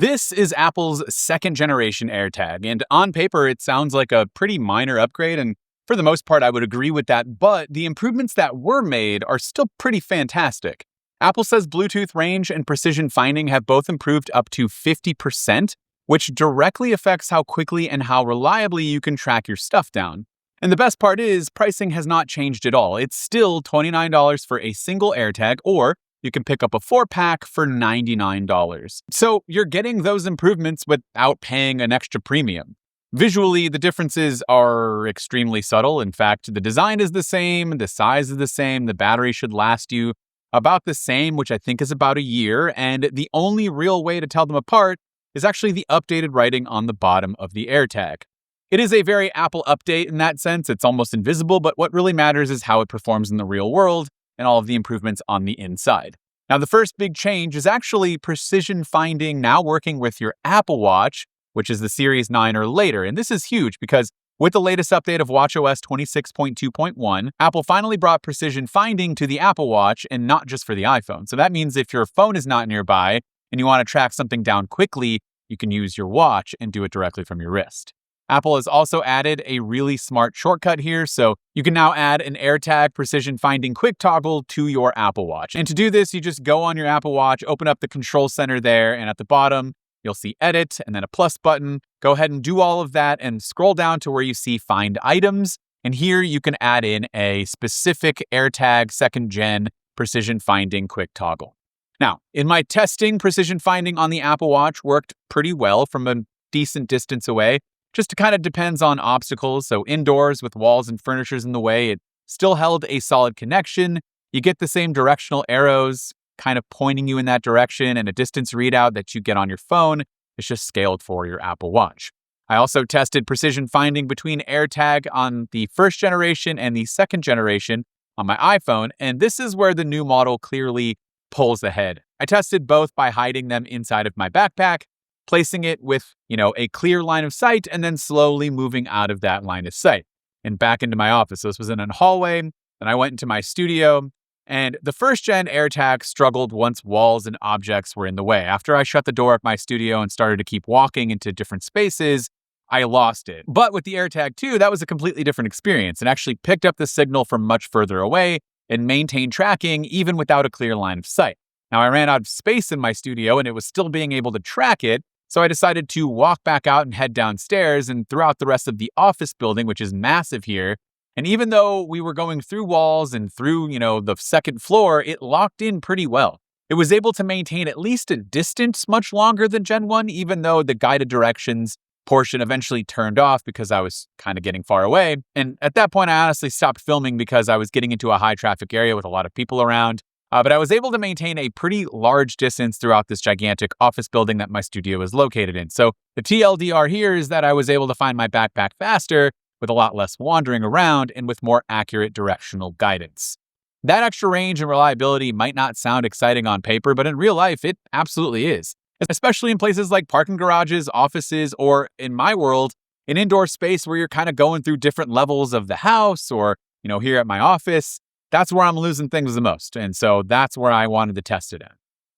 This is Apple's second generation AirTag, and on paper, it sounds like a pretty minor upgrade, and for the most part, I would agree with that, but the improvements that were made are still pretty fantastic. Apple says Bluetooth range and precision finding have both improved up to 50%, which directly affects how quickly and how reliably you can track your stuff down. And the best part is, pricing has not changed at all. It's still $29 for a single AirTag, or you can pick up a 4-pack for $99. So you're getting those improvements without paying an extra premium. Visually, the differences are extremely subtle. In fact, the design is the same, the size is the same, the battery should last you about the same, which I think is about a year, and the only real way to tell them apart is actually the updated writing on the bottom of the AirTag. It is a very Apple update in that sense. It's almost invisible, but what really matters is how it performs in the real world and all of the improvements on the inside. Now, the first big change is actually precision finding now working with your Apple Watch, which is the Series 9 or later. And this is huge because with the latest update of watchOS 26.2.1, Apple finally brought precision finding to the Apple Watch and not just for the iPhone. So that means if your phone is not nearby and you want to track something down quickly, you can use your watch and do it directly from your wrist. Apple has also added a really smart shortcut here, so you can now add an AirTag precision finding quick toggle to your Apple Watch. And to do this, you just go on your Apple Watch, open up the control center there, and at the bottom, you'll see Edit and then a plus button. Go ahead and do all of that and scroll down to where you see Find Items. And here you can add in a specific AirTag 2nd Gen precision finding quick toggle. Now, in my testing, precision finding on the Apple Watch worked pretty well from a decent distance away. Just kind of depends on obstacles. So indoors with walls and furnitures in the way, it still held a solid connection. You get the same directional arrows kind of pointing you in that direction, and a distance readout that you get on your phone is just scaled for your Apple Watch. I also tested precision finding between AirTag on the 1st generation and the 2nd generation on my iPhone, and this is where the new model clearly pulls ahead. I tested both by hiding them inside of my backpack, placing it with, a clear line of sight, and then slowly moving out of that line of sight and back into my office. So this was in a hallway. Then I went into my studio, and the 1st gen AirTag struggled once walls and objects were in the way. After I shut the door of my studio and started to keep walking into different spaces, I lost it. But with the AirTag 2, that was a completely different experience and actually picked up the signal from much further away and maintained tracking even without a clear line of sight. Now, I ran out of space in my studio and it was still being able to track it, so I decided to walk back out and head downstairs and throughout the rest of the office building, which is massive here. And even though we were going through walls and through, the 2nd floor, it locked in pretty well. It was able to maintain at least a distance much longer than Gen 1, even though the guided directions portion eventually turned off because I was kind of getting far away. And at that point, I honestly stopped filming because I was getting into a high traffic area with a lot of people around. But I was able to maintain a pretty large distance throughout this gigantic office building that my studio is located in. So the TLDR here is that I was able to find my backpack faster with a lot less wandering around and with more accurate directional guidance. That extra range and reliability might not sound exciting on paper, but in real life, it absolutely is. Especially in places like parking garages, offices, or in my world, an indoor space where you're kind of going through different levels of the house or, here at my office. That's where I'm losing things the most, and so that's where I wanted to test it at.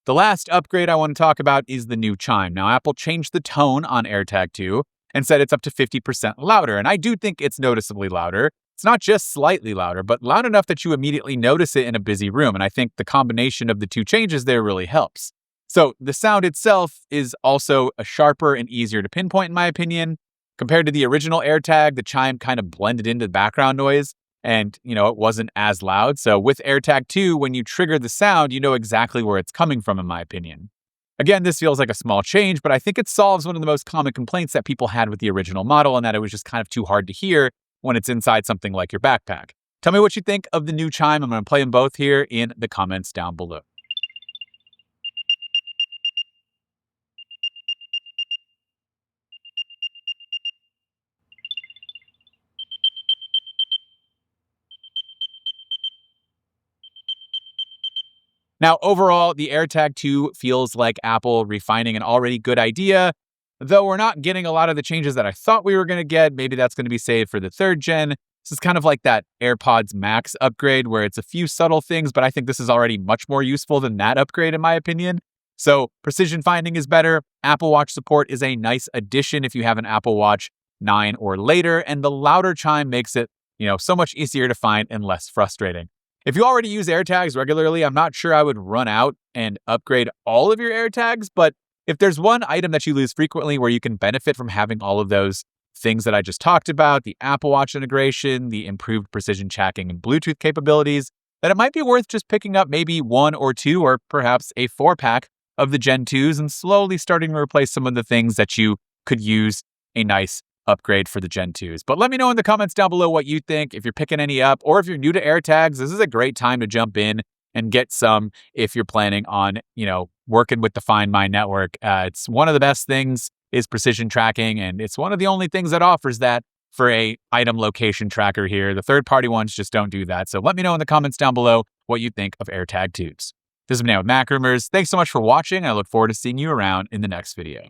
The last upgrade I want to talk about is the new chime. Now, Apple changed the tone on AirTag 2 and said it's up to 50% louder, and I do think it's noticeably louder. It's not just slightly louder, but loud enough that you immediately notice it in a busy room, and I think the combination of the two changes there really helps. So the sound itself is also a sharper and easier to pinpoint, in my opinion. Compared to the original AirTag, the chime kind of blended into the background noise, and, it wasn't as loud. So with AirTag 2, when you trigger the sound, you know exactly where it's coming from, in my opinion. Again, this feels like a small change, but I think it solves one of the most common complaints that people had with the original model, and that it was just kind of too hard to hear when it's inside something like your backpack. Tell me what you think of the new chime. I'm going to play them both here in the comments down below. Now, overall, the AirTag 2 feels like Apple refining an already good idea, though we're not getting a lot of the changes that I thought we were going to get. Maybe that's going to be saved for the 3rd gen. This is kind of like that AirPods Max upgrade where it's a few subtle things, but I think this is already much more useful than that upgrade in my opinion. So precision finding is better. Apple Watch support is a nice addition if you have an Apple Watch 9 or later, and the louder chime makes it, so much easier to find and less frustrating. If you already use AirTags regularly, I'm not sure I would run out and upgrade all of your AirTags, but if there's one item that you lose frequently where you can benefit from having all of those things that I just talked about, the Apple Watch integration, the improved precision tracking and Bluetooth capabilities, then it might be worth just picking up maybe 1 or 2 or perhaps a 4-pack of the Gen 2s and slowly starting to replace some of the things that you could use a nice upgrade for the Gen 2s. But let me know in the comments down below what you think. If you're picking any up, or if you're new to AirTags, this is a great time to jump in and get some if you're planning on, working with the Find My network. It's one of the best things is precision tracking, and it's one of the only things that offers that for a item location tracker here. The third-party ones just don't do that. So let me know in the comments down below what you think of AirTag 2s. This has been Now with Mac Rumors. Thanks so much for watching. I look forward to seeing you around in the next video.